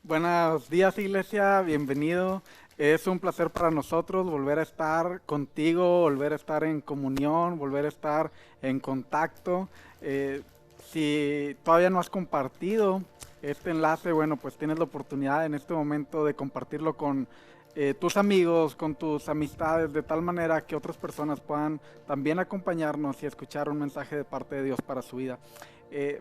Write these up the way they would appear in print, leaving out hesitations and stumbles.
Buenos días, iglesia, bienvenido. Es un placer para nosotros volver a estar contigo, volver a estar en comunión, volver a estar en contacto. Eh, si todavía no has compartido este enlace, bueno, pues tienes la oportunidad en este momento de compartirlo con tus amigos, con tus amistades, de tal manera que otras personas puedan también acompañarnos y escuchar un mensaje de parte de Dios para su vida.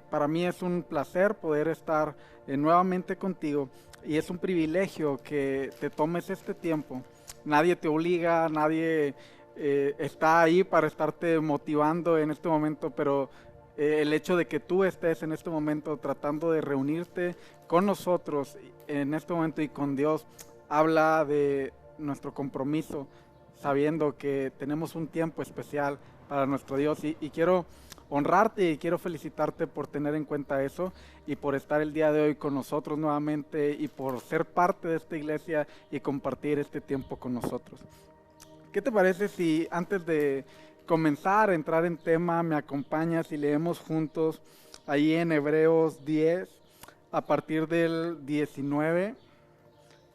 Para mí es un placer poder estar nuevamente contigo y es un privilegio que te tomes este tiempo. Nadie te obliga, nadie está ahí para estarte motivando en este momento, pero el hecho de que tú estés en este momento tratando de reunirte con nosotros en este momento y con Dios, habla de nuestro compromiso, sabiendo que tenemos un tiempo especial para nuestro Dios y quiero honrarte y quiero felicitarte por tener en cuenta eso y por estar el día de hoy con nosotros nuevamente y por ser parte de esta iglesia y compartir este tiempo con nosotros. ¿Qué te parece si antes de comenzar a entrar en tema me acompañas y leemos juntos ahí en Hebreos 10 a partir del 19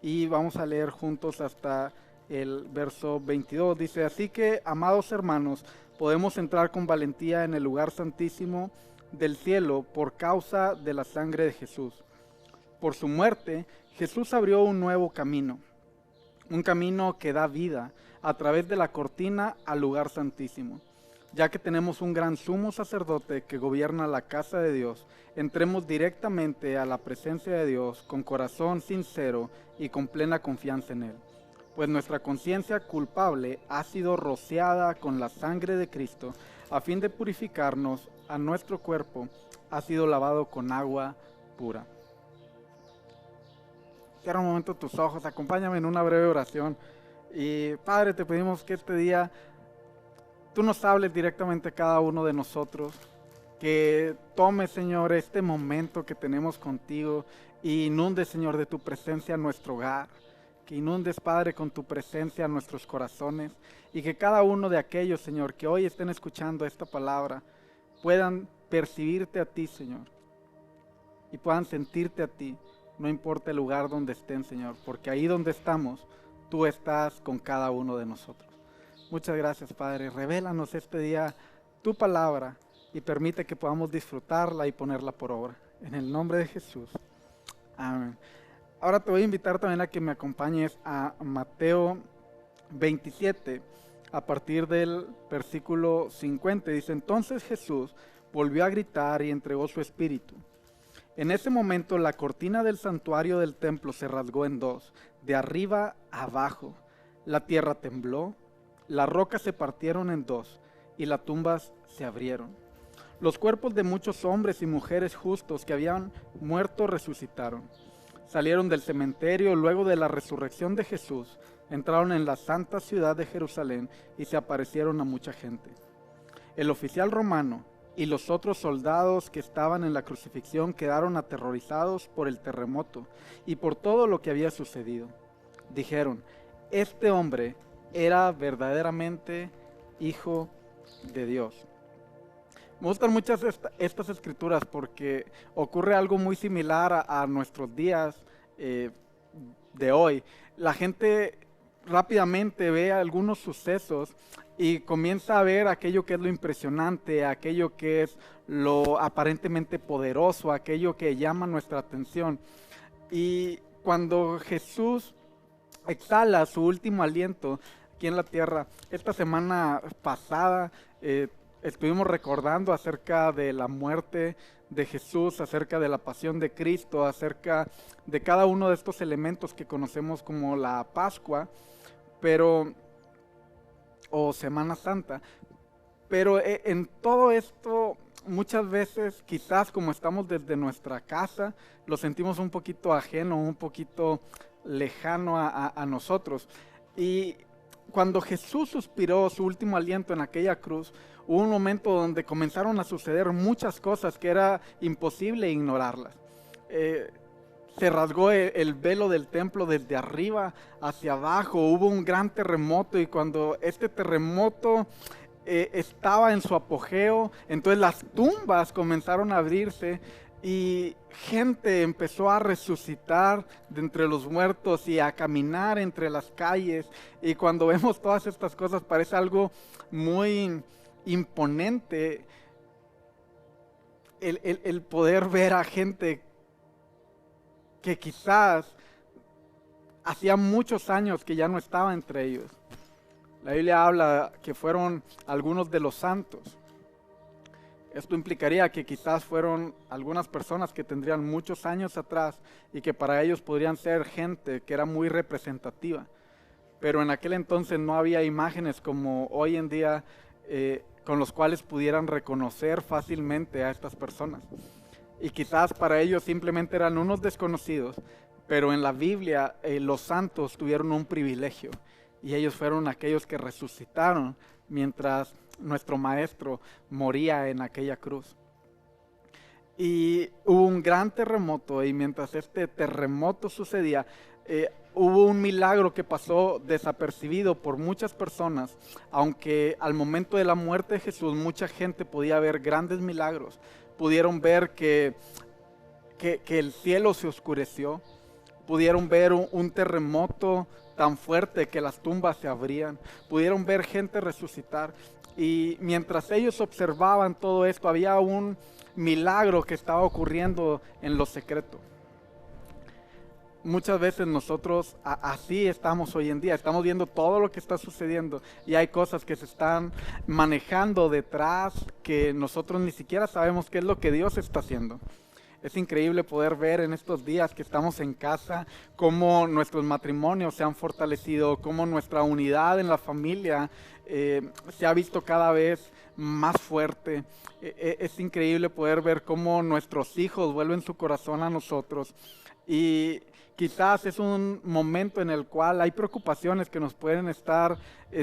y vamos a leer juntos hasta el verso 22? Dice: así que, amados hermanos, podemos entrar con valentía en el lugar santísimo del cielo por causa de la sangre de Jesús. Por su muerte, Jesús abrió un nuevo camino, un camino que da vida a través de la cortina al lugar santísimo. Ya que tenemos un gran sumo sacerdote que gobierna la casa de Dios, entremos directamente a la presencia de Dios con corazón sincero y con plena confianza en Él. Pues nuestra conciencia culpable ha sido rociada con la sangre de Cristo, a fin de purificarnos, a nuestro cuerpo ha sido lavado con agua pura. Cierra un momento tus ojos, acompáñame en una breve oración. Y Padre, te pedimos que este día tú nos hables directamente a cada uno de nosotros, que tome, Señor, este momento que tenemos contigo y inunde, Señor, de tu presencia nuestro hogar, que inundes, Padre, con tu presencia nuestros corazones y que cada uno de aquellos, Señor, que hoy estén escuchando esta palabra puedan percibirte a ti, Señor, y puedan sentirte a ti, no importa el lugar donde estén, Señor, porque ahí donde estamos, tú estás con cada uno de nosotros. Muchas gracias, Padre. Revélanos este día tu palabra y permite que podamos disfrutarla y ponerla por obra. En el nombre de Jesús. Amén. Ahora te voy a invitar también a que me acompañes a Mateo 27, a partir del versículo 50. Dice: entonces Jesús volvió a gritar y entregó su espíritu. En ese momento la cortina del santuario del templo se rasgó en dos, de arriba a abajo. La tierra tembló, las rocas se partieron en dos y las tumbas se abrieron. Los cuerpos de muchos hombres y mujeres justos que habían muerto resucitaron. Salieron del cementerio luego de la resurrección de Jesús, entraron en la santa ciudad de Jerusalén y se aparecieron a mucha gente. El oficial romano y los otros soldados que estaban en la crucifixión quedaron aterrorizados por el terremoto y por todo lo que había sucedido. Dijeron: este hombre era verdaderamente hijo de Dios. Me gustan muchas estas escrituras porque ocurre algo muy similar a nuestros días de hoy. La gente rápidamente ve algunos sucesos y comienza a ver aquello que es lo impresionante, aquello que es lo aparentemente poderoso, aquello que llama nuestra atención. Y cuando Jesús exhala su último aliento aquí en la tierra, esta semana pasada estuvimos recordando acerca de la muerte de Jesús, acerca de la pasión de Cristo, acerca de cada uno de estos elementos que conocemos como la Pascua, pero o Semana Santa. Pero en todo esto, muchas veces, quizás como estamos desde nuestra casa, lo sentimos un poquito ajeno, un poquito lejano a nosotros. Y cuando Jesús suspiró su último aliento en aquella cruz, hubo un momento donde comenzaron a suceder muchas cosas que era imposible ignorarlas. Se rasgó el velo del templo desde arriba hacia abajo, hubo un gran terremoto y cuando este terremoto estaba en su apogeo, entonces las tumbas comenzaron a abrirse Y gente empezó a resucitar de entre los muertos y a caminar entre las calles. Y cuando vemos todas estas cosas parece algo muy imponente el poder ver a gente que quizás hacía muchos años que ya no estaba entre ellos. La Biblia habla que fueron algunos de los santos. Esto implicaría que quizás fueron algunas personas que tendrían muchos años atrás y que para ellos podrían ser gente que era muy representativa. Pero en aquel entonces no había imágenes como hoy en día con los cuales pudieran reconocer fácilmente a estas personas. Y quizás para ellos simplemente eran unos desconocidos, pero en la Biblia los santos tuvieron un privilegio y ellos fueron aquellos que resucitaron mientras nuestro maestro moría en aquella cruz. Y hubo un gran terremoto y mientras este terremoto sucedía, hubo un milagro que pasó desapercibido por muchas personas, aunque al momento de la muerte de Jesús mucha gente podía ver grandes milagros. Pudieron ver que el cielo se oscureció, pudieron ver un terremoto tan fuerte que las tumbas se abrían, pudieron ver gente resucitar. Y mientras ellos observaban todo esto, había un milagro que estaba ocurriendo en lo secreto. Muchas veces nosotros así estamos hoy en día, estamos viendo todo lo que está sucediendo y hay cosas que se están manejando detrás que nosotros ni siquiera sabemos qué es lo que Dios está haciendo. Es increíble poder ver en estos días que estamos en casa cómo nuestros matrimonios se han fortalecido, cómo nuestra unidad en la familia se ha visto cada vez más fuerte. Es increíble poder ver cómo nuestros hijos vuelven su corazón a nosotros y quizás es un momento en el cual hay preocupaciones que nos pueden estar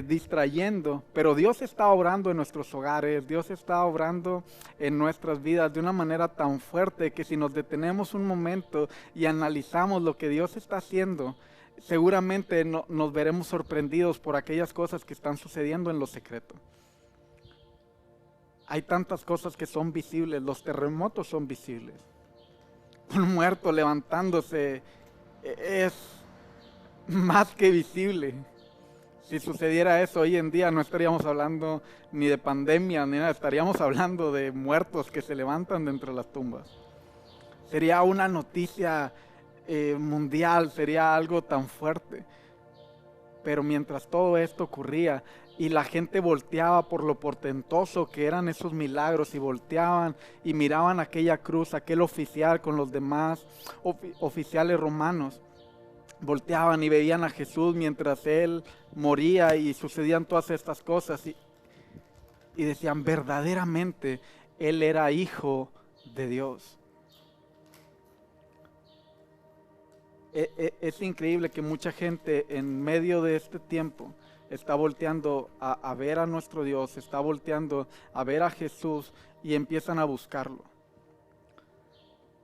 distrayendo, pero Dios está obrando en nuestros hogares, Dios está obrando en nuestras vidas de una manera tan fuerte que si nos detenemos un momento y analizamos lo que Dios está haciendo, seguramente nos veremos sorprendidos por aquellas cosas que están sucediendo en lo secreto. Hay tantas cosas que son visibles, los terremotos son visibles. Un muerto levantándose es más que visible. Si sucediera eso hoy en día no estaríamos hablando ni de pandemia ni nada, estaríamos hablando de muertos que se levantan de entre las tumbas. Sería una noticia mundial, sería algo tan fuerte. Pero mientras todo esto ocurría y la gente volteaba por lo portentoso que eran esos milagros y volteaban y miraban aquella cruz, aquel oficial con los demás oficiales romanos, volteaban y veían a Jesús mientras él moría y sucedían todas estas cosas y decían verdaderamente él era hijo de Dios. Es increíble que mucha gente en medio de este tiempo está volteando a ver a nuestro Dios, está volteando a ver a Jesús y empiezan a buscarlo.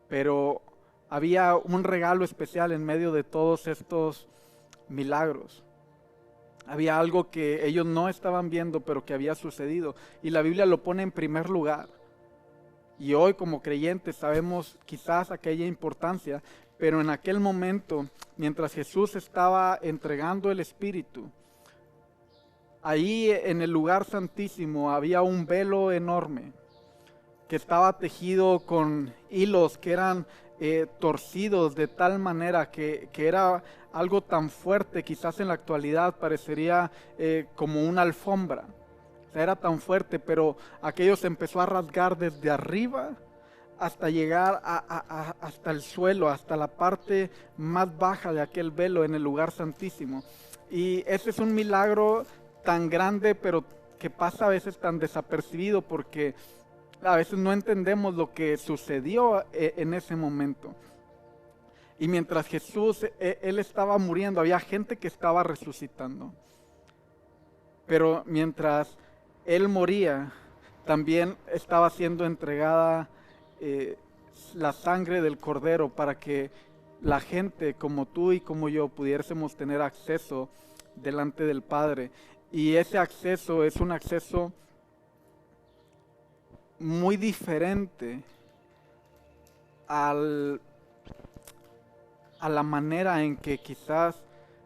Pero había un regalo especial en medio de todos estos milagros. Había algo que ellos no estaban viendo, pero que había sucedido. Y la Biblia lo pone en primer lugar. Y hoy como creyentes sabemos quizás aquella importancia, pero en aquel momento, mientras Jesús estaba entregando el Espíritu, ahí en el lugar santísimo había un velo enorme que estaba tejido con hilos que eran torcidos de tal manera que era algo tan fuerte, quizás en la actualidad parecería como una alfombra. O sea, era tan fuerte, pero aquello se empezó a rasgar desde arriba hasta llegar hasta el suelo, hasta la parte más baja de aquel velo en el lugar santísimo. Y ese es un milagro tan grande, pero que pasa a veces tan desapercibido porque a veces no entendemos lo que sucedió en ese momento. Y mientras Jesús, él estaba muriendo, había gente que estaba resucitando. Pero mientras él moría, también estaba siendo entregada la sangre del Cordero para que la gente como tú y como yo pudiésemos tener acceso delante del Padre. Y ese acceso es un acceso muy diferente a la manera en que quizás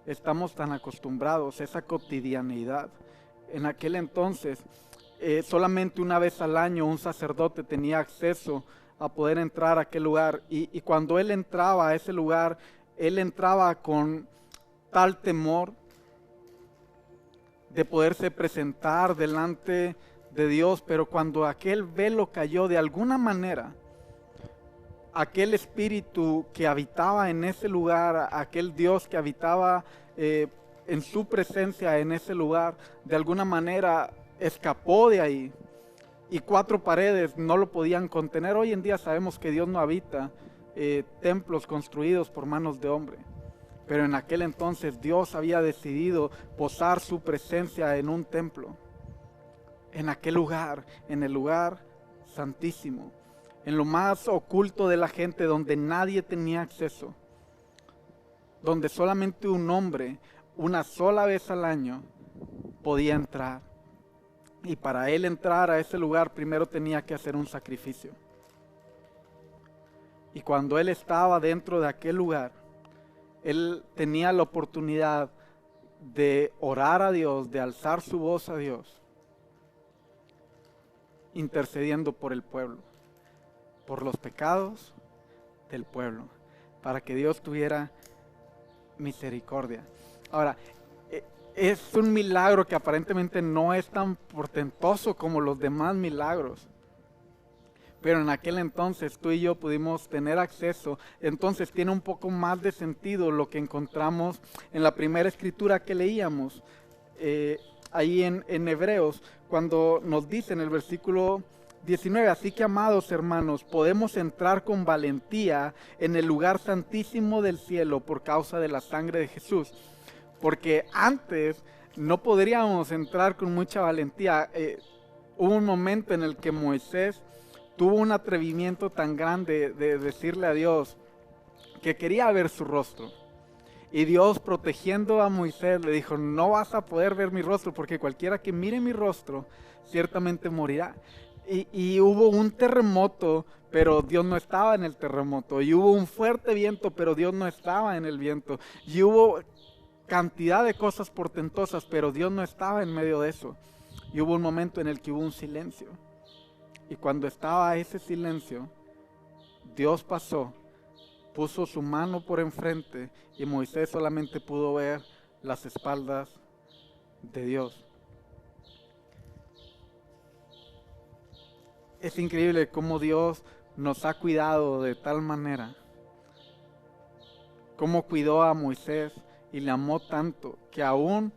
estamos tan acostumbrados, esa cotidianidad. En aquel entonces, solamente una vez al año un sacerdote tenía acceso a poder entrar a aquel lugar, y cuando él entraba a ese lugar, él entraba con tal temor de poderse presentar delante de Dios, pero cuando aquel velo cayó de alguna manera, aquel espíritu que habitaba en ese lugar, aquel Dios que habitaba en su presencia en ese lugar, de alguna manera escapó de ahí, y 4 paredes no lo podían contener. Hoy en día sabemos que Dios no habita templos construidos por manos de hombre, pero en aquel entonces Dios había decidido posar su presencia en un templo, en aquel lugar, en el lugar santísimo, en lo más oculto de la gente, donde nadie tenía acceso, donde solamente un hombre, una sola vez al año, podía entrar. Y para él entrar a ese lugar, primero tenía que hacer un sacrificio. Y cuando él estaba dentro de aquel lugar, él tenía la oportunidad de orar a Dios, de alzar su voz a Dios, intercediendo por el pueblo, por los pecados del pueblo, para que Dios tuviera misericordia. Ahora, es un milagro que aparentemente no es tan portentoso como los demás milagros, pero en aquel entonces tú y yo pudimos tener acceso. Entonces tiene un poco más de sentido lo que encontramos en la primera escritura que leíamos, ahí en Hebreos, cuando nos dice en el versículo 19, así que, amados hermanos, podemos entrar con valentía en el lugar santísimo del cielo por causa de la sangre de Jesús. Porque antes no podríamos entrar con mucha valentía. Hubo un momento en el que Moisés tuvo un atrevimiento tan grande de decirle a Dios que quería ver su rostro. Y Dios, protegiendo a Moisés, le dijo: no vas a poder ver mi rostro, porque cualquiera que mire mi rostro ciertamente morirá. Y hubo un terremoto, pero Dios no estaba en el terremoto. Y hubo un fuerte viento, pero Dios no estaba en el viento. Y hubo cantidad de cosas portentosas, pero Dios no estaba en medio de eso. Y hubo un momento en el que hubo un silencio. Y cuando estaba ese silencio, Dios pasó, puso su mano por enfrente, y Moisés solamente pudo ver las espaldas de Dios. Es increíble cómo Dios nos ha cuidado de tal manera, cómo cuidó a Moisés y le amó tanto, que aún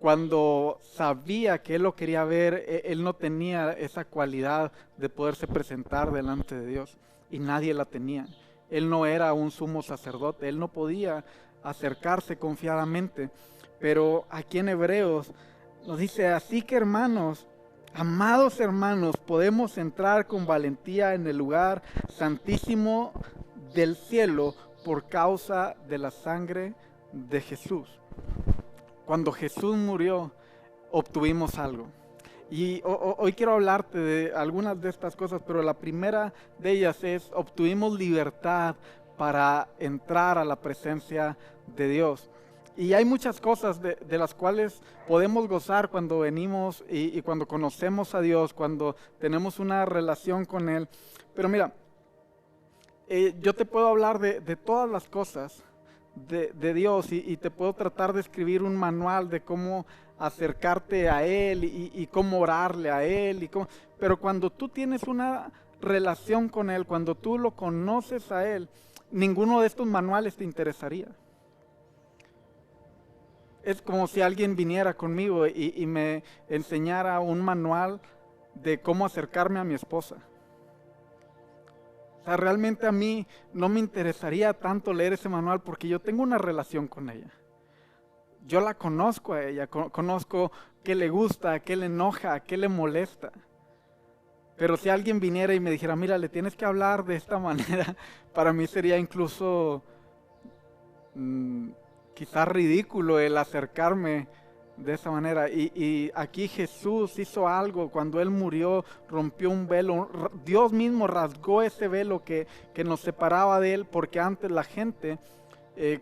cuando sabía que él lo quería ver, él no tenía esa cualidad de poderse presentar delante de Dios, y nadie la tenía. Él no era un sumo sacerdote, él no podía acercarse confiadamente. Pero aquí en Hebreos nos dice: así que, hermanos, amados hermanos, podemos entrar con valentía en el lugar santísimo del cielo por causa de la sangre de Jesús. Cuando Jesús murió, obtuvimos algo. Y hoy quiero hablarte de algunas de estas cosas, pero la primera de ellas es: obtuvimos libertad para entrar a la presencia de Dios. Y hay muchas cosas de las cuales podemos gozar cuando venimos y cuando conocemos a Dios, cuando tenemos una relación con Él. Pero mira, yo te puedo hablar de todas las cosas de Dios, y te puedo tratar de escribir un manual de cómo acercarte a Él y cómo orarle a Él. Pero cuando tú tienes una relación con Él, cuando tú lo conoces a Él, ninguno de estos manuales te interesaría. Es como si alguien viniera conmigo y me enseñara un manual de cómo acercarme a mi esposa. O sea, realmente a mí no me interesaría tanto leer ese manual, porque yo tengo una relación con ella. Yo la conozco a ella, conozco qué le gusta, qué le enoja, qué le molesta. Pero si alguien viniera y me dijera: mira, le tienes que hablar de esta manera, para mí sería incluso quizás ridículo el acercarme de esa manera. Y aquí Jesús hizo algo cuando Él murió, rompió un velo. Dios mismo rasgó ese velo que nos separaba de Él, porque antes la gente,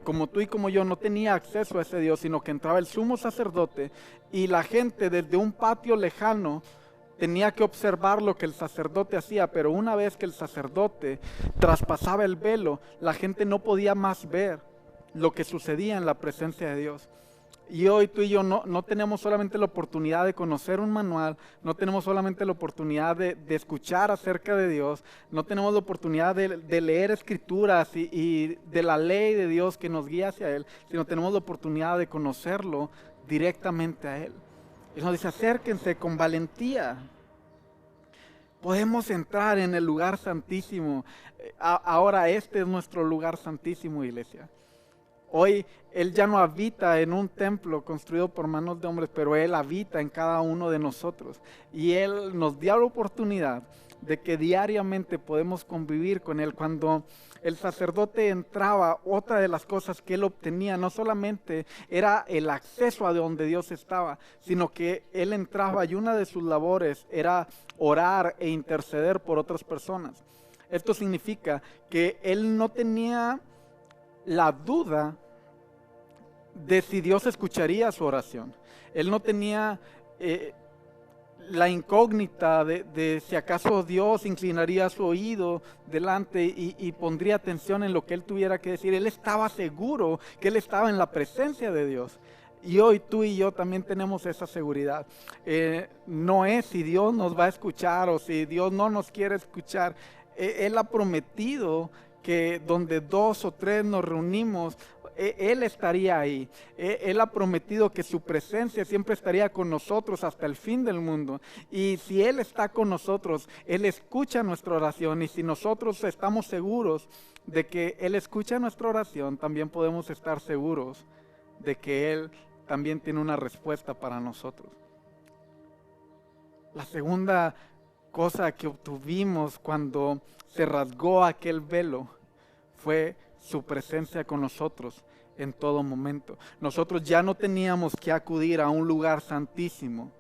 como tú y como yo, no tenía acceso a ese Dios, sino que entraba el sumo sacerdote y la gente desde un patio lejano tenía que observar lo que el sacerdote hacía, pero una vez que el sacerdote traspasaba el velo, la gente no podía más ver lo que sucedía en la presencia de Dios. Y hoy tú y yo no tenemos solamente la oportunidad de conocer un manual, no tenemos solamente la oportunidad de escuchar acerca de Dios, no tenemos la oportunidad de leer escrituras y de la ley de Dios que nos guía hacia Él, sino tenemos la oportunidad de conocerlo directamente a Él. Y nos dice, acérquense con valentía. Podemos entrar en el lugar santísimo. Ahora este es nuestro lugar santísimo, iglesia. Hoy Él ya no habita en un templo construido por manos de hombres, pero Él habita en cada uno de nosotros. Y Él nos dio la oportunidad de que diariamente podemos convivir con Él. Cuando el sacerdote entraba, otra de las cosas que Él obtenía no solamente era el acceso a donde Dios estaba, sino que Él entraba y una de sus labores era orar e interceder por otras personas. Esto significa que Él no tenía la duda de si Dios escucharía su oración. Él no tenía la incógnita de si acaso Dios inclinaría su oído delante y pondría atención en lo que Él tuviera que decir. Él estaba seguro que Él estaba en la presencia de Dios. Y hoy tú y yo también tenemos esa seguridad. No es si Dios nos va a escuchar o si Dios no nos quiere escuchar. Él ha prometido que donde 2 o 3 nos reunimos, Él estaría ahí. Él ha prometido que su presencia siempre estaría con nosotros hasta el fin del mundo. Y si Él está con nosotros, Él escucha nuestra oración. Y si nosotros estamos seguros de que Él escucha nuestra oración, también podemos estar seguros de que Él también tiene una respuesta para nosotros. La segunda cosa que obtuvimos cuando se rasgó aquel velo fue su presencia con nosotros en todo momento. Nosotros ya no teníamos que acudir a un lugar santísimo,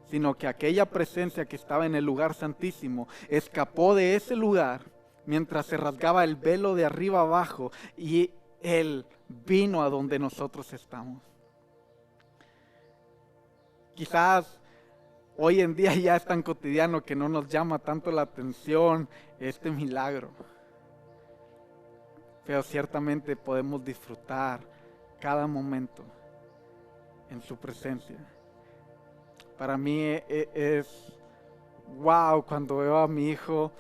sino que aquella presencia que estaba en el lugar santísimo escapó de ese lugar mientras se rasgaba el velo de arriba abajo y Él vino a donde nosotros estamos. Quizás hoy en día ya es tan cotidiano que no nos llama tanto la atención este milagro. Pero ciertamente podemos disfrutar cada momento en su presencia. Para mí es wow cuando veo a mi hijo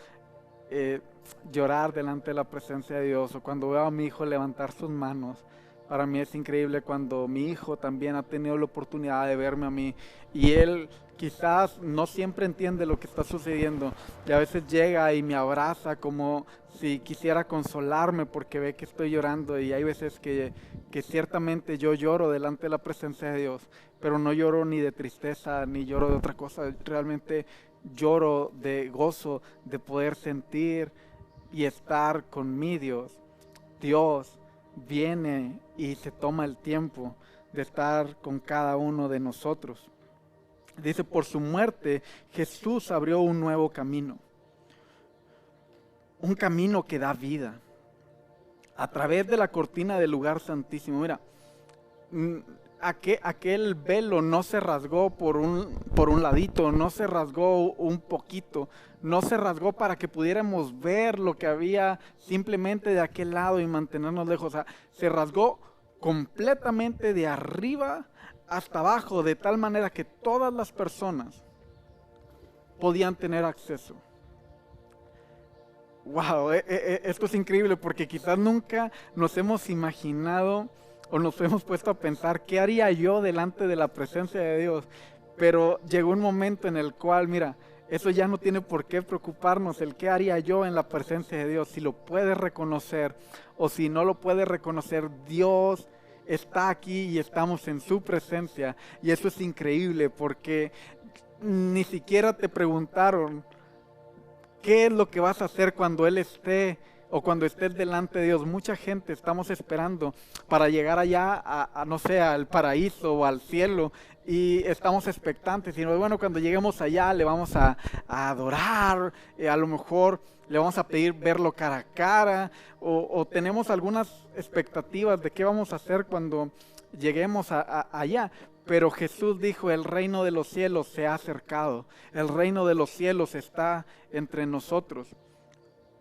llorar delante de la presencia de Dios, o cuando veo a mi hijo levantar sus manos. Para mí es increíble cuando mi hijo también ha tenido la oportunidad de verme a mí y él quizás no siempre entiende lo que está sucediendo y a veces llega y me abraza como si quisiera consolarme porque ve que estoy llorando, y hay veces que ciertamente yo lloro delante de la presencia de Dios, pero no lloro ni de tristeza ni lloro de otra cosa, realmente lloro de gozo de poder sentir y estar con mi Dios. Dios viene y se toma el tiempo de estar con cada uno de nosotros. Dice, por su muerte Jesús abrió un nuevo camino, un camino que da vida a través de la cortina del lugar santísimo. Mira, aquel velo no se rasgó por un ladito, no se rasgó un poquito, no se rasgó para que pudiéramos ver lo que había simplemente de aquel lado y mantenernos lejos. O sea, se rasgó completamente de arriba hasta abajo, de tal manera que todas las personas podían tener acceso. Wow, esto es increíble porque quizás nunca nos hemos imaginado o nos hemos puesto a pensar qué haría yo delante de la presencia de Dios, pero llegó un momento en el cual, mira, eso ya no tiene por qué preocuparnos, el qué haría yo en la presencia de Dios. Si lo puedes reconocer o si no lo puedes reconocer, Dios está aquí y estamos en su presencia, y eso es increíble porque ni siquiera te preguntaron qué es lo que vas a hacer cuando Él esté o cuando estés delante de Dios. Mucha gente estamos esperando para llegar allá no sé, al paraíso o al cielo, y estamos expectantes. Y bueno, cuando lleguemos allá le vamos a adorar, a lo mejor le vamos a pedir verlo cara a cara, o tenemos algunas expectativas de qué vamos a hacer cuando lleguemos allá. Pero Jesús dijo, el reino de los cielos se ha acercado, el reino de los cielos está entre nosotros.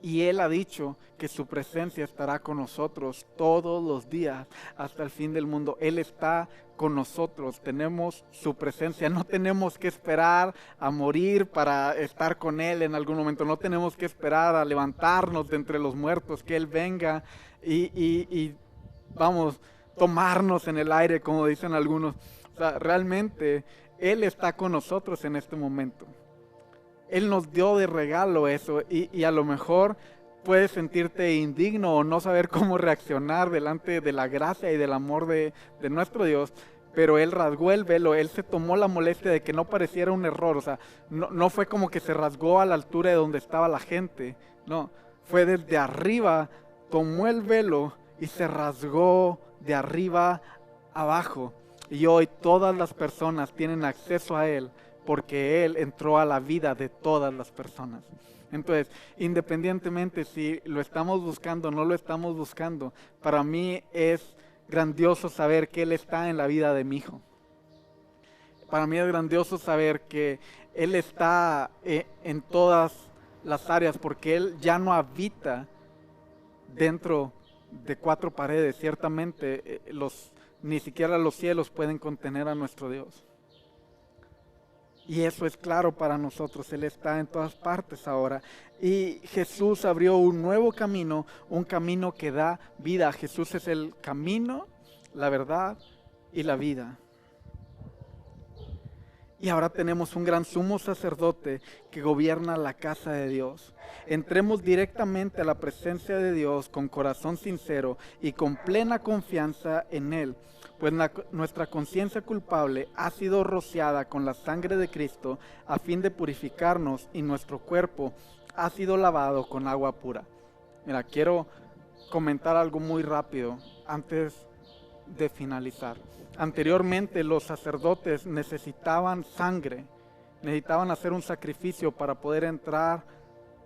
Y Él ha dicho que su presencia estará con nosotros todos los días hasta el fin del mundo. Él está con nosotros, tenemos su presencia. No tenemos que esperar a morir para estar con Él en algún momento. No tenemos que esperar a levantarnos de entre los muertos, que Él venga y vamos, tomarnos en el aire, como dicen algunos. O sea, realmente Él está con nosotros en este momento. Él nos dio de regalo eso, y a lo mejor puedes sentirte indigno o no saber cómo reaccionar delante de la gracia y del amor de nuestro Dios, pero Él rasgó el velo. Él se tomó la molestia de que no pareciera un error. O sea, no fue como que se rasgó a la altura de donde estaba la gente, no, fue desde arriba, tomó el velo y se rasgó de arriba abajo, y hoy todas las personas tienen acceso a Él, porque Él entró a la vida de todas las personas. Entonces, independientemente si lo estamos buscando o no lo estamos buscando, para mí es grandioso saber que Él está en la vida de mi hijo. Para mí es grandioso saber que Él está en todas las áreas, porque Él ya no habita dentro de cuatro paredes. Ciertamente, ni siquiera los cielos pueden contener a nuestro Dios. Y eso es claro para nosotros. Él está en todas partes ahora. Y Jesús abrió un nuevo camino, un camino que da vida. Jesús es el camino, la verdad y la vida. Y ahora tenemos un gran sumo sacerdote que gobierna la casa de Dios. Entremos directamente a la presencia de Dios con corazón sincero y con plena confianza en Él, pues nuestra conciencia culpable ha sido rociada con la sangre de Cristo a fin de purificarnos, y nuestro cuerpo ha sido lavado con agua pura. Mira, quiero comentar algo muy rápido antes de finalizar. Anteriormente los sacerdotes necesitaban sangre, necesitaban hacer un sacrificio para poder entrar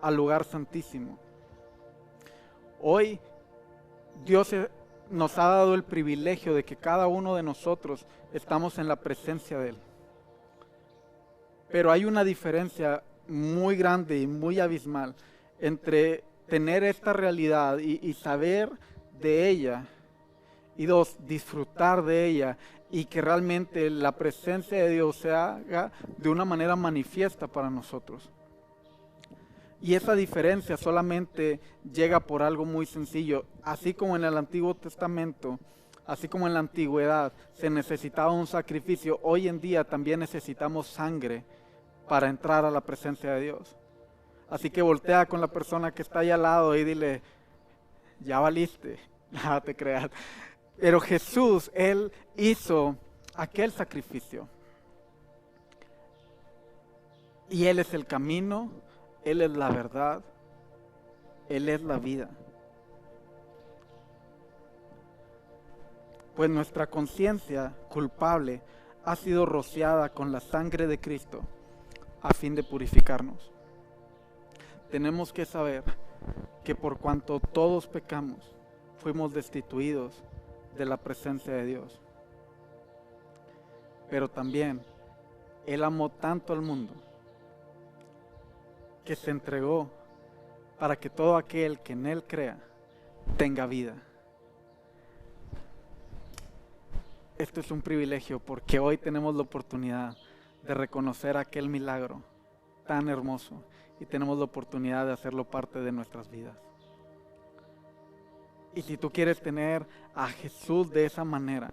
al lugar santísimo. Hoy Dios nos ha dado el privilegio de que cada uno de nosotros estamos en la presencia de Él. Pero hay una diferencia muy grande y muy abismal entre tener esta realidad y saber de ella, y dos, disfrutar de ella, y que realmente la presencia de Dios se haga de una manera manifiesta para nosotros. Y esa diferencia solamente llega por algo muy sencillo. Así como en el Antiguo Testamento, así como en la antigüedad se necesitaba un sacrificio, hoy en día también necesitamos sangre para entrar a la presencia de Dios. Así que voltea con la persona que está ahí al lado y dile, ya valiste, nada te creas. Pero Jesús, Él hizo aquel sacrificio. Y Él es el camino, Él es la verdad, Él es la vida. Pues nuestra conciencia culpable ha sido rociada con la sangre de Cristo a fin de purificarnos. Tenemos que saber que por cuanto todos pecamos, fuimos destituidos de la presencia de Dios. Pero también Él amó tanto al mundo que se entregó para que todo aquel que en Él crea tenga vida. Esto es un privilegio porque hoy tenemos la oportunidad de reconocer aquel milagro tan hermoso y tenemos la oportunidad de hacerlo parte de nuestras vidas. Y si tú quieres tener a Jesús de esa manera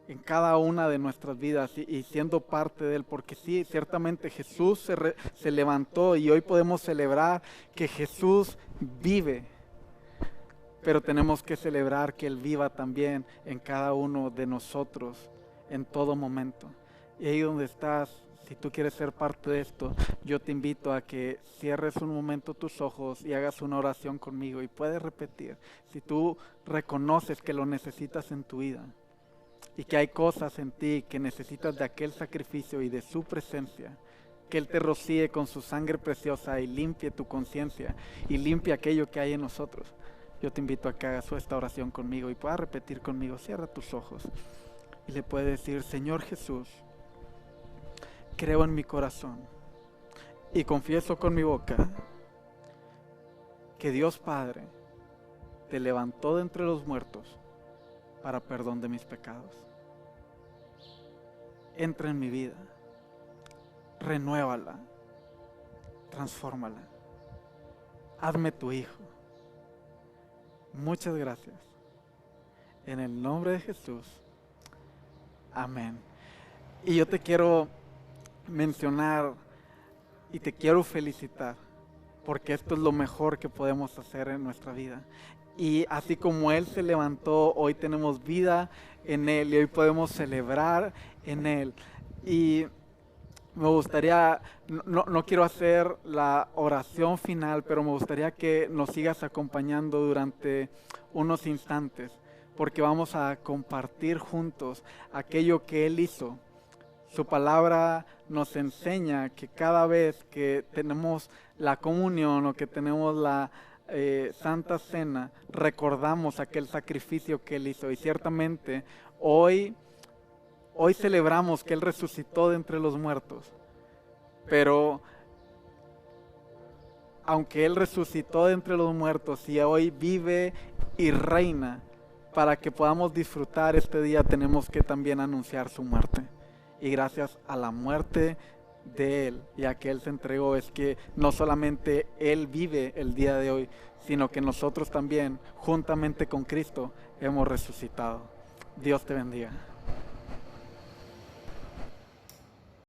en cada una de nuestras vidas y siendo parte de Él, porque sí, ciertamente Jesús se levantó y hoy podemos celebrar que Jesús vive, pero tenemos que celebrar que Él viva también en cada uno de nosotros en todo momento. Y ahí donde estás, Si tú quieres ser parte de esto, yo te invito a que cierres un momento tus ojos y hagas una oración conmigo y puedes repetir. Si tú reconoces que lo necesitas en tu vida y que hay cosas en ti que necesitas de aquel sacrificio y de su presencia, que Él te rocíe con su sangre preciosa y limpie tu conciencia y limpie aquello que hay en nosotros. Yo te invito a que hagas esta oración conmigo y puedas repetir conmigo. Cierra tus ojos y le puedes decir: Señor Jesús, creo en mi corazón y confieso con mi boca que Dios Padre te levantó de entre los muertos para perdón de mis pecados. Entra en mi vida, renuévala, transfórmala, hazme tu hijo. Muchas gracias. En el nombre de Jesús. Amén. Y yo te quiero mencionar y te quiero felicitar, porque esto es lo mejor que podemos hacer en nuestra vida. Y así como Él se levantó, hoy tenemos vida en Él y hoy podemos celebrar en Él. Y me gustaría, no quiero hacer la oración final, pero me gustaría que nos sigas acompañando durante unos instantes, porque vamos a compartir juntos aquello que Él hizo. Su palabra nos enseña que cada vez que tenemos la comunión o que tenemos la Santa Cena, recordamos aquel sacrificio que Él hizo. Y ciertamente hoy celebramos que Él resucitó de entre los muertos, pero aunque Él resucitó de entre los muertos y hoy vive y reina, para que podamos disfrutar este día tenemos que también anunciar su muerte. Y gracias a la muerte de Él y a que Él se entregó es que no solamente Él vive el día de hoy, sino que nosotros también, juntamente con Cristo, hemos resucitado. Dios te bendiga.